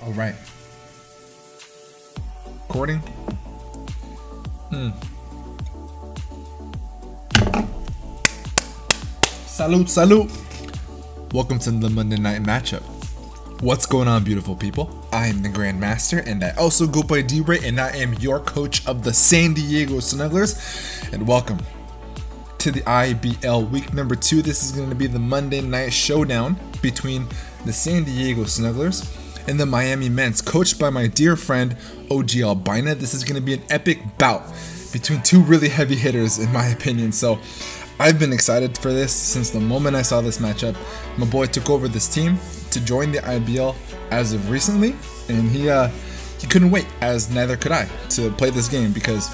All right. Recording. Salute, salute. Welcome to the Monday night matchup. What's going on, beautiful people? I am the Grand Master, and I also go by D-Ray, and I am your coach of the San Diego Snugglers. And welcome to the IBL week number 2. This is going to be the Monday night showdown between the San Diego Snugglers and the Miami Men's, coached by my dear friend OGALBINA. This is going to be an epic bout between two really heavy hitters, in my opinion. So I've been excited for this since the moment I saw this matchup. My boy took over this team to join the IBL as of recently, and he couldn't wait, as neither could I, to play this game, because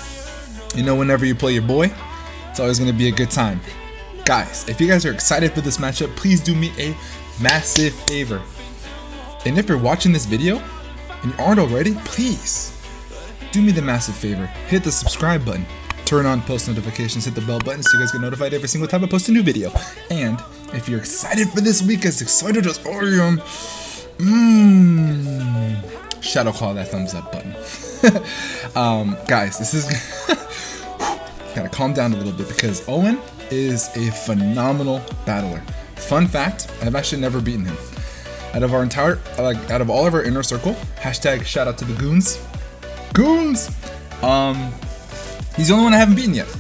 you know, whenever you play your boy, it's always going to be a good time. Guys, if you guys are excited for this matchup, please do me a massive favor. And if you're watching this video and you aren't already, please do me the massive favor. Hit the subscribe button, turn on post notifications, hit the bell button so you guys get notified every single time I post a new video. And if you're excited for this week, as excited as I am, shadow call that thumbs up button. Guys, this is gotta calm down a little bit, because Owen is a phenomenal battler. Fun fact, I've actually never beaten him. Out of all of our inner circle, hashtag shout out to the goons. Goons! He's the only one I haven't beaten yet.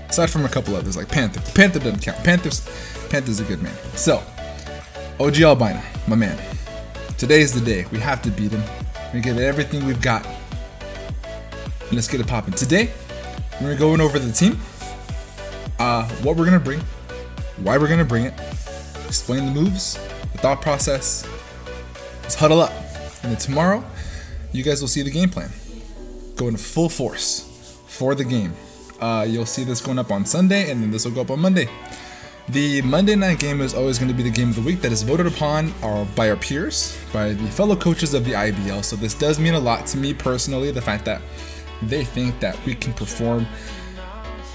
Aside from a couple others, like Panther. Panther doesn't count. Panther's a good man. So, OGALBINA, my man. Today is the day. We have to beat him. We give it everything we've got. And let's get it popping. Today, we're going over the team, what we're gonna bring, why we're gonna bring it, explain the moves, the thought process. Let's huddle up. And then tomorrow, you guys will see the game plan. Go into full force for the game. You'll see this going up on Sunday, and then this will go up on Monday. The Monday night game is always going to be the game of the week that is voted upon by our peers, by the fellow coaches of the IBL. So this does mean a lot to me personally, the fact that they think that we can perform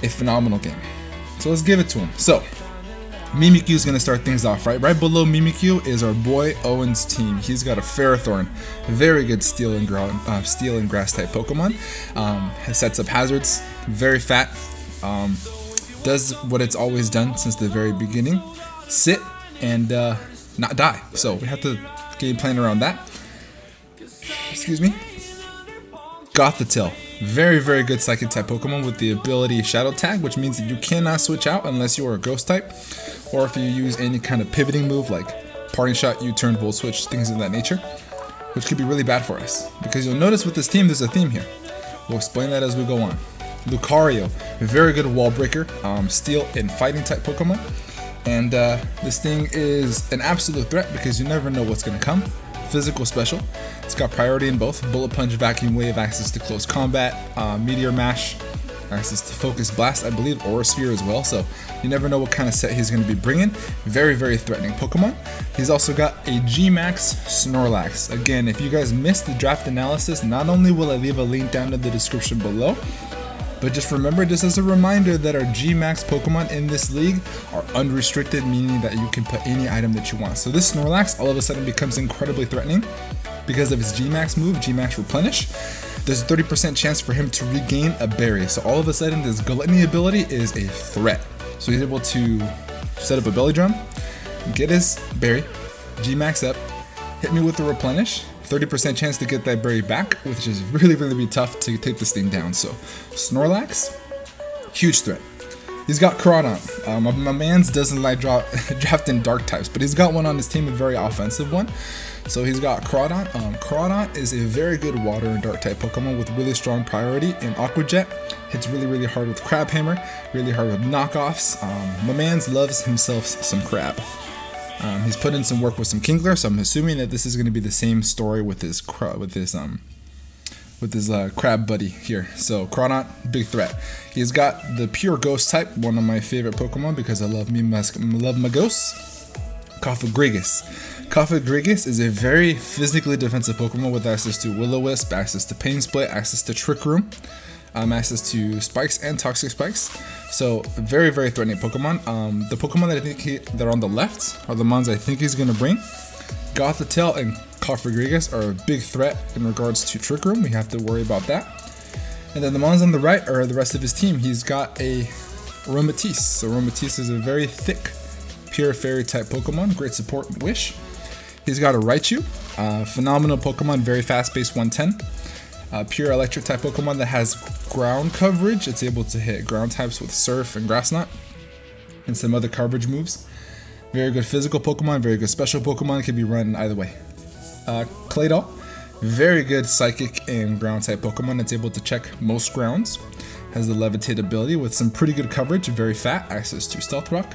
a phenomenal game. So let's give it to them. So Mimikyu is going to start things off, right? Right below Mimikyu is our boy Owen's team. He's got a Ferrothorn, very good steel and grass type Pokemon. Sets up hazards, very fat. Does what it's always done since the very beginning: sit and not die. So we have to game plan around that. Excuse me. Gothitelle. Very, very good Psychic type Pokemon with the ability Shadow Tag, which means that you cannot switch out unless you are a Ghost type, or if you use any kind of pivoting move like Parting Shot, U-Turn, Volt Switch, things of that nature, which could be really bad for us. Because you'll notice with this team, there's a theme here. We'll explain that as we go on. Lucario, a very good Wall Breaker, Steel and Fighting type Pokemon, and this thing is an absolute threat because you never know what's going to come. Physical special. It's got priority in both Bullet Punch, Vacuum Wave, access to close combat, Meteor Mash, access to Focus Blast, I believe, Aura Sphere as well. So you never know what kind of set he's going to be bringing. Very, very threatening Pokemon. He's also got a G-Max Snorlax. Again, if you guys missed the draft analysis, not only will I leave a link down in the description below, but just remember, just as a reminder, that our G-Max Pokemon in this league are unrestricted, meaning that you can put any item that you want. So this Snorlax all of a sudden becomes incredibly threatening because of his G-Max move, G-Max Replenish. There's a 30% chance for him to regain a berry. So all of a sudden, this Gluttony ability is a threat. So he's able to set up a Belly Drum, get his berry, G-Max up, hit me with the Replenish, 30% chance to get that berry back, which is really, really tough to take this thing down. So Snorlax, huge threat. He's got Crawdaunt. My man's doesn't like drafting dark types, but he's got one on his team, a very offensive one. So he's got Crawdaunt. Crawdaunt is a very good water and dark type Pokemon with really strong priority in Aqua Jet. Hits really, really hard with Crab Hammer, really hard with knockoffs. My man's loves himself some crab. He's put in some work with some Kingler, so I'm assuming that this is going to be the same story with his crab buddy here. So Crawdaunt, big threat. He's got the pure Ghost type, one of my favorite Pokemon because I love my ghosts. Cofagrigus. Cofagrigus is a very physically defensive Pokemon with access to Will-O-Wisp, access to Pain Split, access to Trick Room, access to Spikes and Toxic Spikes. So very, very threatening Pokemon. The Pokemon that I think that are on the left are the ones I think he's going to bring. Gothitelle and Rodriguez are a big threat in regards to Trick Room. We have to worry about that. And then the mons on the right are the rest of his team. He's got a Aromatisse. So Aromatisse is a very thick, pure fairy type Pokemon. Great support and Wish. He's got a Raichu. Phenomenal Pokemon, very fast base 110. Pure electric type Pokemon that has ground coverage. It's able to hit ground types with Surf and Grass Knot and some other coverage moves. Very good physical Pokemon, very good special Pokemon. It can be run either way. Claydol, very good psychic and ground type Pokemon that's able to check most grounds. Has the levitate ability with some pretty good coverage, very fat, access to Stealth Rock.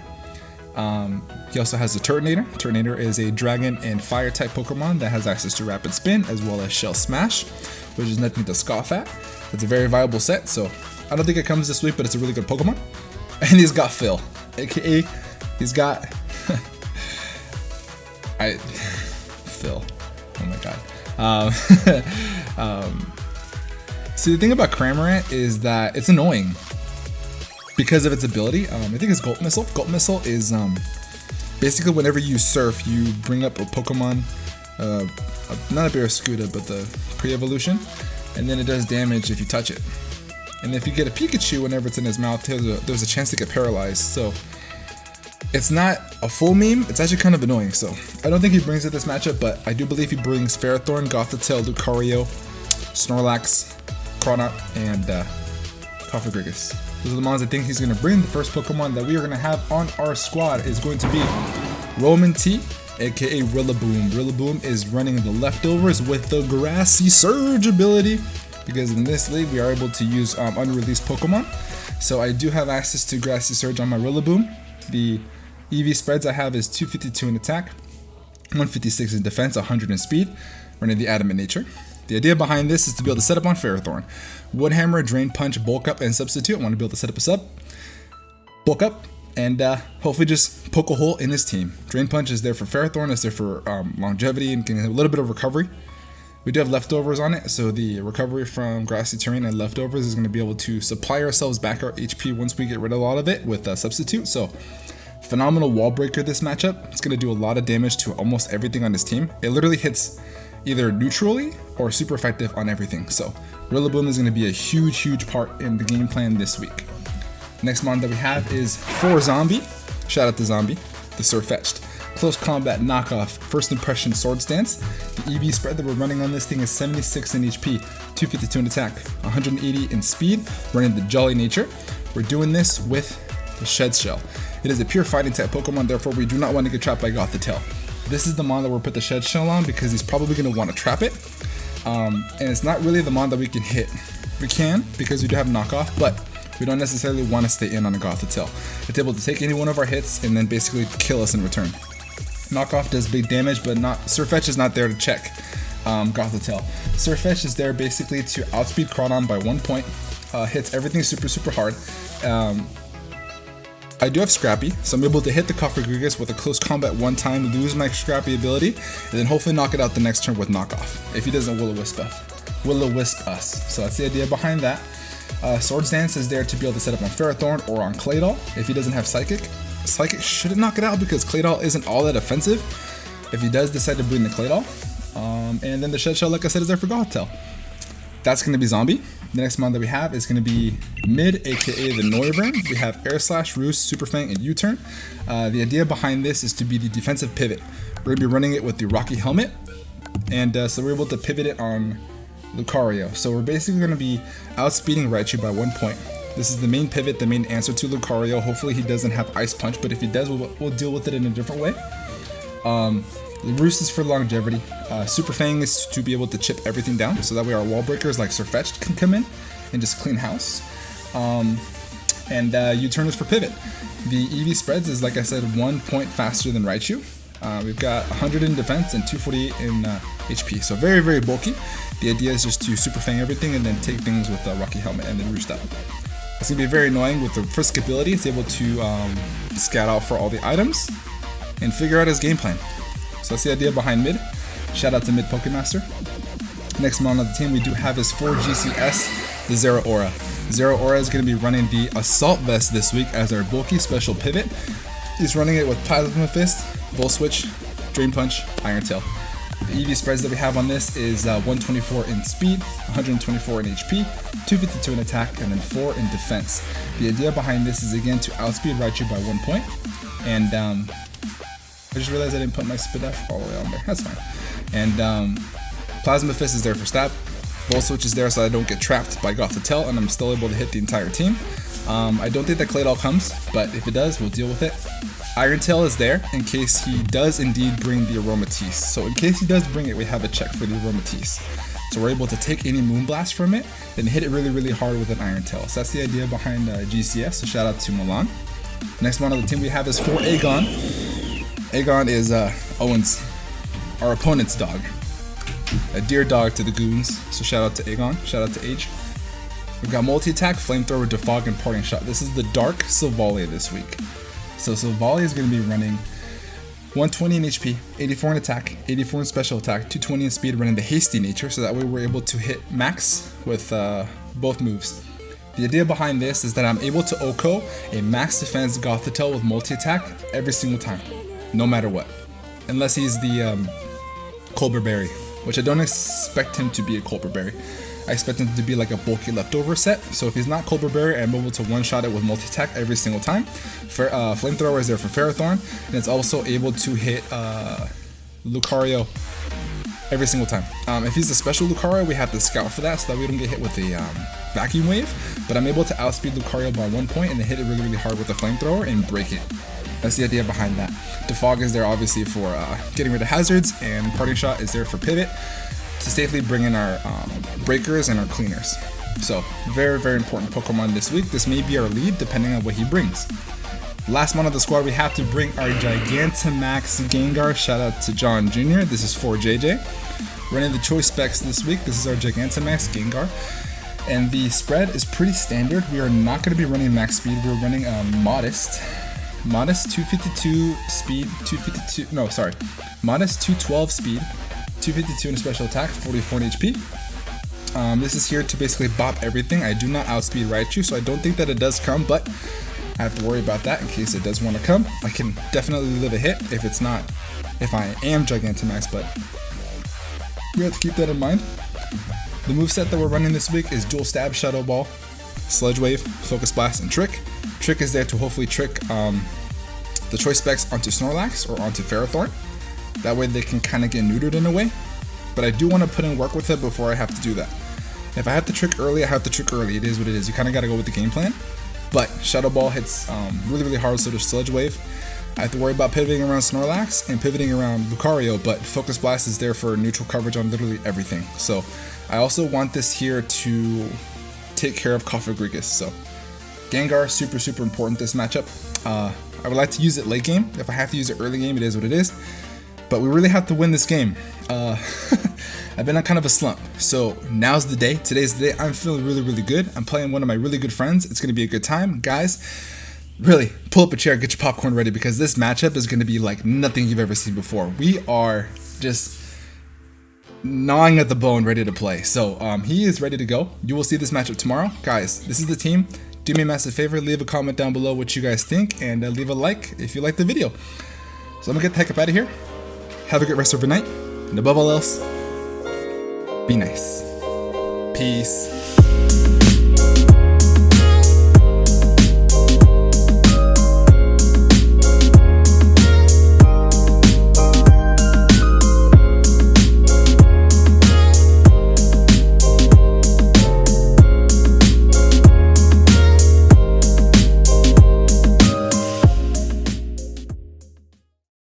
He also has a Turtonator. Turtonator is a dragon and fire type Pokemon that has access to Rapid Spin as well as Shell Smash, which is nothing to scoff at. It's a very viable set, so I don't think it comes this week, but it's a really good Pokemon. And he's got Phil, aka he's got Phil. Oh my god. See, the thing about Cramorant is that it's annoying because of its ability. I think it's Gulp Missile. Gulp Missile is basically whenever you surf, you bring up a Pokemon, not a Barraskewda, but the pre-evolution, and then it does damage if you touch it. And if you get a Pikachu whenever it's in his mouth, there's a chance to get paralyzed. So it's not a full meme, it's actually kind of annoying. So I don't think he brings it this matchup, but I do believe he brings Ferrothorn, Gothitelle, Lucario, Snorlax, Cronut, and Cofagrigus. Those are the mons I think he's going to bring. The first Pokemon that we are going to have on our squad is going to be Roman T, aka Rillaboom. Rillaboom is running the leftovers with the Grassy Surge ability, because in this league we are able to use unreleased Pokemon. So I do have access to Grassy Surge on my Rillaboom. The EV spreads I have is 252 in attack, 156 in defense, 100 in speed, running the Adamant Nature. The idea behind this is to be able to set up on Ferrothorn. Wood Hammer, Drain Punch, Bulk Up, and Substitute. I want to be able to set up a sub, Bulk Up, and hopefully just poke a hole in his team. Drain Punch is there for Ferrothorn, it's there for longevity and can have a little bit of recovery. We do have leftovers on it, so the recovery from grassy terrain and leftovers is going to be able to supply ourselves back our HP once we get rid of a lot of it with Substitute. So phenomenal wall breaker this matchup. It's going to do a lot of damage to almost everything on his team. It literally hits either neutrally or super effective on everything. So Rillaboom is going to be a huge part in the game plan this week. Next mon that we have is for Zombie. Shout out to Zombie, the Surfetched. Close combat knockoff, first impression Swords Dance. The EV spread that we're running on this thing is 76 in HP, 252 in attack, 180 in speed, running the Jolly Nature. We're doing this with the Shed Shell. It is a pure fighting type Pokemon, therefore we do not want to get trapped by Gothitelle. This is the mon that we'll put the Shed Shell on because he's probably going to want to trap it. And it's not really the mon that we can hit. We can because we do have knockoff, but we don't necessarily want to stay in on a Gothitelle. It's able to take any one of our hits and then basically kill us in return. Knockoff does big damage, but Surfetch is not there to check Gothitelle. Surfetch is there basically to outspeed Crawdon by 1 point. Hits everything super hard. I do have Scrappy, so I'm able to hit the Cofagrigus with a close combat one time, lose my Scrappy ability, and then hopefully knock it out the next turn with Knockoff, if he doesn't Will-O-Wisp us. So that's the idea behind that. Swords Dance is there to be able to set up on Ferrothorn or on Claydol. If he doesn't have Psychic shouldn't knock it out because Claydol isn't all that offensive if he does decide to bring the Claydol. And then the Shed Shell, like I said, is there for Gothitelle. That's going to be Zombie. The next mon that we have is going to be Mid, aka the Noivern. We have Air Slash, Roost, Super Fang, and U-Turn. The idea behind this is to be the defensive pivot. We're going to be running it with the Rocky Helmet, and so we're able to pivot it on Lucario. So we're basically going to be outspeeding Raichu by 1 point. This is the main pivot, the main answer to Lucario. Hopefully he doesn't have Ice Punch, but if he does, we'll deal with it in a different way. The Roost is for longevity. Super Fang is to be able to chip everything down, so that way our wall breakers like Surfetched can come in and just clean house. And U-Turn is for pivot. The EV spreads is, like I said, 1 point faster than Raichu. We've got 100 in defense and 248 in HP, so very bulky. The idea is just to Super Fang everything and then take things with Rocky Helmet and then Roost up. It's going to be very annoying with the Frisk ability. It's able to scout out for all the items and figure out his game plan. So that's the idea behind Mid. Shout out to Mid Pokemaster. Next mon on the team we do have is for GCS, the Zeraora. Zeraora is going to be running the Assault Vest this week as our bulky special pivot. He's running it with Plasma Fist, Volt Switch, Drain Punch, Iron Tail. The EV spreads that we have on this is 124 in speed, 124 in HP, 252 in attack, and then 4 in defense. The idea behind this is again to outspeed Raichu by 1 point. And I just realized I didn't put my speed F all the way on there. That's fine. And Plasma Fist is there for stab. Volt Switch is there so I don't get trapped by Gothitelle, and I'm still able to hit the entire team. I don't think that Claydol comes, but if it does, we'll deal with it. Iron Tail is there in case he does indeed bring the Aromatisse. So in case he does bring it, we have a check for the Aromatisse. So we're able to take any Moonblast from it, then hit it really, really hard with an Iron Tail. So that's the idea behind GCS, so shout out to Milan. Next one on the team we have is for Aegon. Aegon is our opponent's dog. A dear dog to the goons, so shout out to Aegon, shout out to Age. We've got multi-attack, flamethrower, defog, and parting shot. This is the Dark Silvally this week. So Silvally is going to be running 120 in HP, 84 in attack, 84 in special attack, 220 in speed, running the hasty nature, so that way we're able to hit max with both moves. The idea behind this is that I'm able to OHKO a max defense Gothitelle with multi-attack every single time, no matter what. Unless he's the Colbur Berry, which I don't expect him to be a Colbur Berry. I expect him to be like a bulky leftover set. So if he's not Colbur Berry, I'm able to one-shot it with multi-attack every single time. Flamethrower is there for Ferrothorn, and it's also able to hit Lucario every single time. If he's a special Lucario, we have to scout for that so that we don't get hit with a vacuum wave. But I'm able to outspeed Lucario by 1 point and then hit it really, really hard with the Flamethrower and break it. That's the idea behind that. Defog is there obviously for getting rid of hazards, and Parting Shot is there for pivot to safely bring in our breakers and our cleaners. So very, very important Pokemon this week. This may be our lead depending on what he brings. Last one of the squad, we have to bring our Gigantamax Gengar. Shout out to John Jr. This is for JJ. Running the choice specs this week. This is our Gigantamax Gengar. And the spread is pretty standard. We are not going to be running max speed. We're running modest 252 speed, modest 212 speed, 252 in special attack, 44 in HP. This is here to basically bop everything. I do not outspeed Raichu, so I don't think that it does come, but I have to worry about that in case it does want to come. I can definitely live a hit if I am Gigantamax, but we have to keep that in mind. The moveset that we're running this week is Dual Stab, Shadow Ball, Sludge Wave, Focus Blast, and Trick. Trick is there to hopefully trick the choice specs onto Snorlax or onto Ferrothorn. That way they can kind of get neutered in a way. But I do want to put in work with it before I have to do that. If I have to trick early, I have to trick early. It is what it is. You kind of got to go with the game plan. But Shadow Ball hits really, really hard, so does Sludge Wave. I have to worry about pivoting around Snorlax and pivoting around Lucario, but Focus Blast is there for neutral coverage on literally everything. So I also want this here to take care of Cofagrigus. So Gengar, super, super important this matchup. I would like to use it late game. If I have to use it early game, it is what it is. But we really have to win this game. I've been on kind of a slump. So now's the day. Today's the day. I'm feeling really, really good. I'm playing one of my really good friends. It's going to be a good time. Guys, really, pull up a chair, get your popcorn ready, because this matchup is going to be like nothing you've ever seen before. We are just gnawing at the bone, ready to play. So he is ready to go. You will see this matchup tomorrow. Guys, this is the team. Do me a massive favor, leave a comment down below what you guys think, and leave a like if you like the video. So I'm gonna get the heck up out of here. Have a great rest of your night, and above all else, be nice. Peace.